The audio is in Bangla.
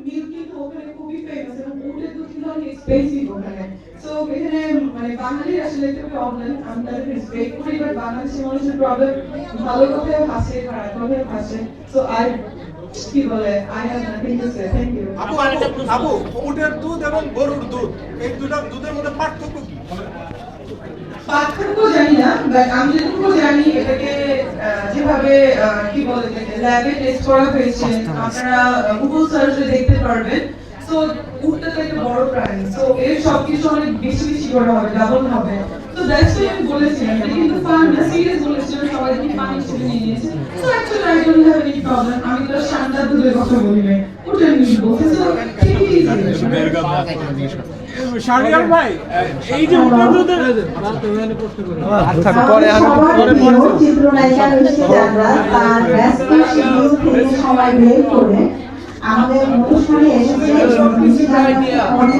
মিল্ক কিন্তু ওখানে খুবই ফেমাস এবং উটের দুধ কিন্তু অনেক এক্সপেন্সিভ ওখানে। সো এখানে মানে বাঙালির আসলে একটা প্রবলেম, আমি তাদের রেসপেক্ট করি, বাট বাংলাদেশের মানুষের প্রবলেম ভালো কথায় হাসে, খারাপ কথায় হাসে। সো আই কি বলে, I have nothing to say. Thank you. আপু উটের দুধ এবং গরুর দুধ এই দুটো দুধের মধ্যে পার্থক্য কি? পার্থক্য জানি না, বাট আমি যতটুকু জানি এটাকে যেভাবে কি বলে ল্যাবে টেস্ট করা হয়েছে, আপনারা গুগল সার্চে দেখতে পারবেন। সো উটটা তো একটা বড় প্রাণী, সো এর সবকিছু অনেক বেশি বেশি করা হবে, ডাবল হবে। তো দ্যাটস ওয়াই আমি বলেছিলাম এটা কিন্তু ফান না, সিরিয়াস বলেছিলাম, সবাই কি পানি ছেড়ে নিয়ে নিয়েছে। So actually I don't have any problem, আমি তো শান্তা দুধের কথা বলি না, উটের মিল বলছি। সো ঠিক ইজি। শাহরিয়ার ভাই, এই যে উটের দুধের চিত্রনায়িকা রয়েছে যারা তার ব্যস্ত শিডিউল থেকে সময় বের করে আমাদের অনুষ্ঠানে এসেছে এবং অনেক